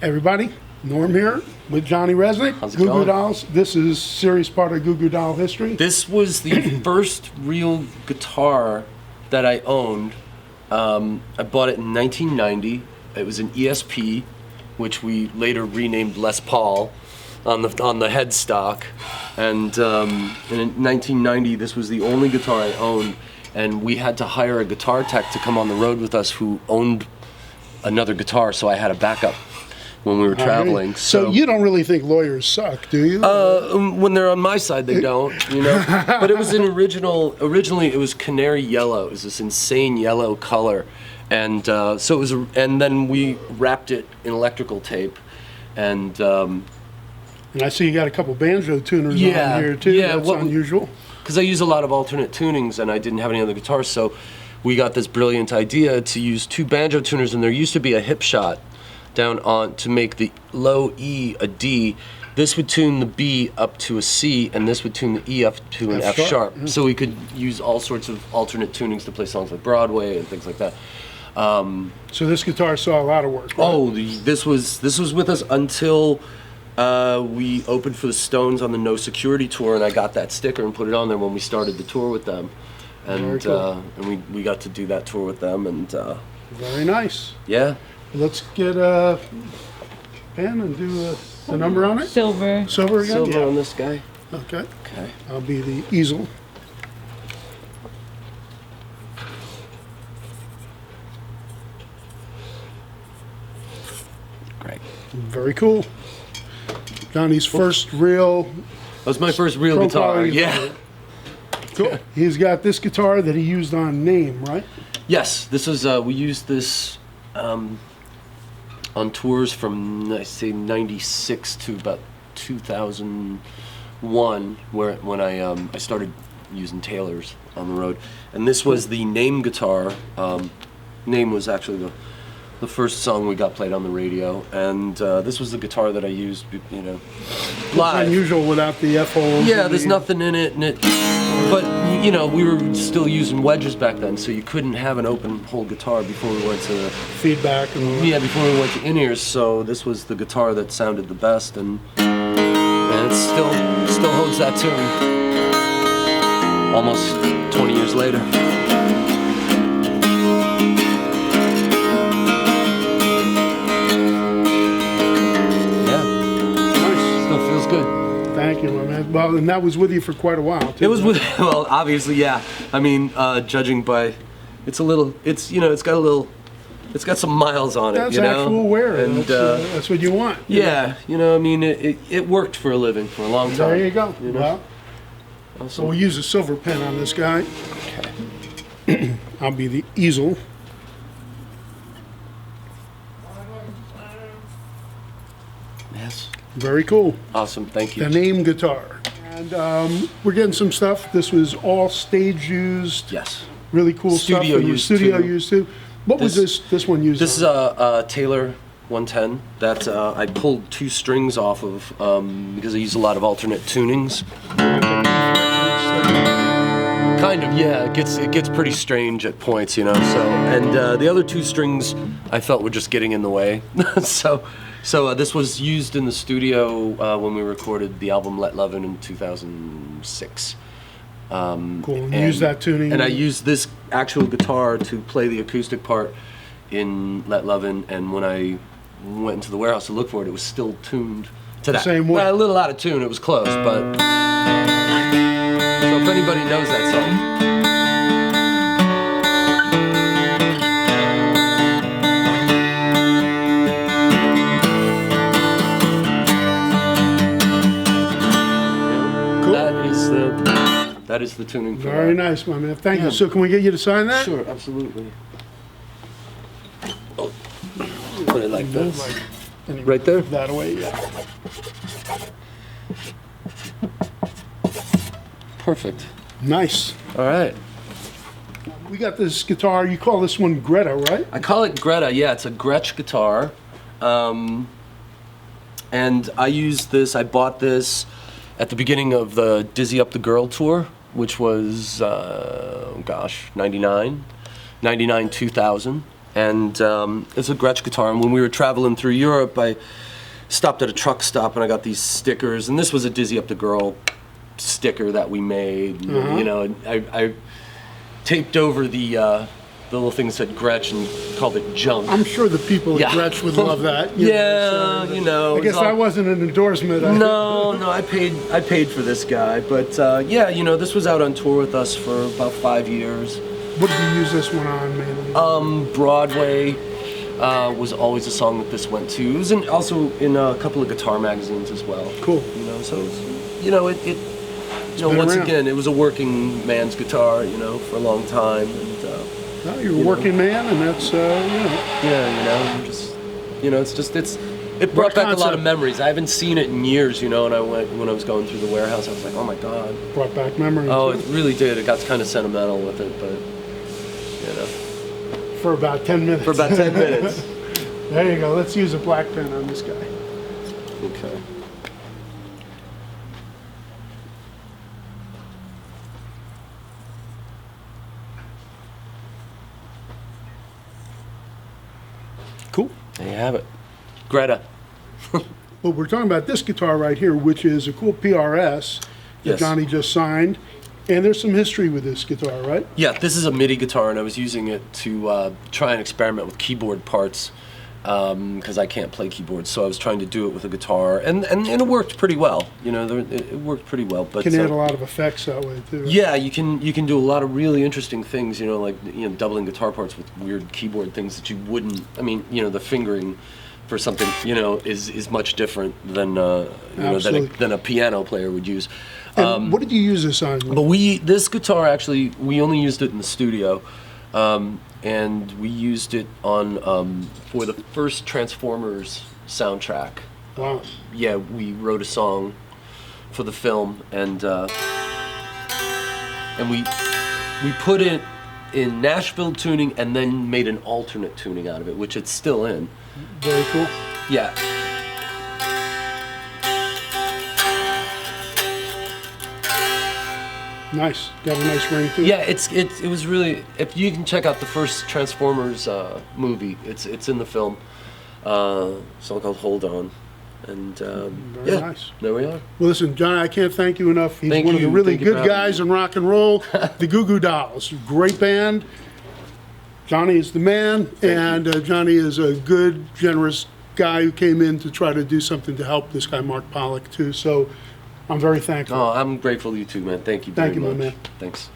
Everybody, Norm here with Johnny Rzeznik, How's it Goo Goo going? Dolls. This is serious part of Goo Goo Doll history. This was the first real guitar that I owned. I bought it in 1990. It was an ESP, which we later renamed Les Paul on the headstock. And in 1990, this was the only guitar I owned, and we had to hire a guitar tech to come on the road with us who owned another guitar, so I had a backup when we were traveling. So you don't really think lawyers suck, do you? When they're on my side, they don't, you know. But it was originally it was canary yellow. It was this insane yellow color, and so it was. And then we wrapped it in electrical tape, and I see you got a couple banjo tuners on here too. Yeah, that's unusual. Because I use a lot of alternate tunings, and I didn't have any other guitars, so we got this brilliant idea to use two banjo tuners, and there used to be a hip shot down on to make the low E a D. This would tune the B up to a C, and this would tune the E up to an F sharp. Yeah. So we could use all sorts of alternate tunings to play songs like Broadway and things like that. So this guitar saw a lot of work. Right? Oh, this was with us until we opened for the Stones on the No Security tour, and I got that sticker and put it on there when we started the tour with them. And Very cool. And we got to do that tour with them, and Very nice. yeah. Let's get a pen and do the number on it. Silver. Silver again? Silver Yeah. on this guy. Okay. Okay. I'll be the easel. Great. Very cool. Johnny's first real That was my first real pro guitar. quality Yeah. Cool. He's got this guitar that he used on Name, right? Yes, this was we used this on tours from I say '96 to about 2001, when I started using Taylors on the road, and this was the Name guitar. Name was actually the first song we got played on the radio, and this was the guitar that I used, you know, live. Unusual without the F holes. Yeah, and there's the- nothing in it, but you know, we were still using wedges back then, so you couldn't have an open hole guitar before we went to feedback and all that. before we went to in-ears. So this was the guitar that sounded the best, and it still holds that tune almost 20 years later. Good. Thank you, my man. Well, and that was with you for quite a while, too. It was with, well, obviously, yeah. I mean, judging by, it's got some miles on it, That's you know? actual wear. And That's what you want. yeah, you know, I mean, it worked for a living for a long time. There you go. You know? Well, so we'll use a silver pen on this guy. Okay. I'll be the easel. Yes. Very cool. Awesome. Thank you. The Name guitar. And we're getting some stuff. This was all stage used. Yes. Really cool Studio stuff. used, Studio too. used too. What was this one used This on? is a Taylor 110 that I pulled two strings off of because I use a lot of alternate tunings. Kind of, yeah. It gets pretty strange at points, you know. So, and the other two strings I felt were just getting in the way. So this was used in the studio when we recorded the album Let Lovin' in 2006. Cool. And use that tuning. And I used this actual guitar to play the acoustic part in Let Lovin', and when I went into the warehouse to look for it, it was still tuned to that. Same way. Well, a little out of tune. It was close, but. So if anybody knows that song. That is the tuning for Very that. nice, my man. Thank you. So can we get you to sign that? Sure, absolutely. Oh, put it like this. Right there? That way, yeah. Perfect. Nice. All right. We got this guitar. You call this one Greta, right? I call it Greta. Yeah, it's a Gretsch guitar. And I used this, I bought this at the beginning of the Dizzy Up the Girl tour, which was, 99, 2000. and it's a Gretsch guitar. And when we were traveling through Europe, I stopped at a truck stop and I got these stickers. And this was a Dizzy Up the Girl sticker that we made. You know, and I taped over the little thing that said Gretsch and called it Junk. I'm sure the people at Gretsch would love that. You know. I guess that wasn't an endorsement. No, I paid for this guy, but yeah, you know, this was out on tour with us for about 5 years. What did you use this one on mainly? Broadway was always a song that this went to. It was also in a couple of guitar magazines as well. Cool. You know, so you know it you know, once again, it was a working man's guitar, you know, for a long time. And, well, you're a working man, and that's, you know. Yeah, you know, just, you know, it brought back a lot of memories. I haven't seen it in years, you know, and when I was going through the warehouse, I was like, oh my God. Brought back memories. Oh, it really did. It got kind of sentimental with it, but, you know. For about 10 minutes. For about 10 minutes. There you go. Let's use a black pen on this guy. Okay. Cool. There you have it. Greta. Well, we're talking about this guitar right here, which is a cool PRS that Yes. Johnny just signed. And there's some history with this guitar, right? Yeah, this is a MIDI guitar, and I was using it to try and experiment with keyboard parts because I can't play keyboards. So I was trying to do it with a guitar, and it worked pretty well. You know, it worked pretty well. But Can add a lot of effects that way too. yeah, you can do a lot of really interesting things. You know, like doubling guitar parts with weird keyboard things that you wouldn't. I mean, you know, the fingering for something is much different than than a piano player would use. And what did you use this on? But this guitar actually, we only used it in the studio, and we used it on for the first Transformers soundtrack. Wow. Yeah, we wrote a song for the film, and we put it in Nashville tuning, and then made an alternate tuning out of it, which it's still in. Very cool. Yeah. Nice. Got a nice ring to it. Yeah, it was really. If you can check out the first Transformers movie, it's in the film. A song called "Hold On," and Very nice. There we are. Well, listen, John, I can't thank you enough. He's Thank one of you. the really Thank you for good having guys me. in rock and roll. The Goo Goo Dolls, great band. Johnny is the man, and Johnny is a good, generous guy who came in to try to do something to help this guy, Mark Pollock, too. So I'm very thankful. Oh, I'm grateful to you too, man. Thank you. Thank very you, my much. man. Thanks.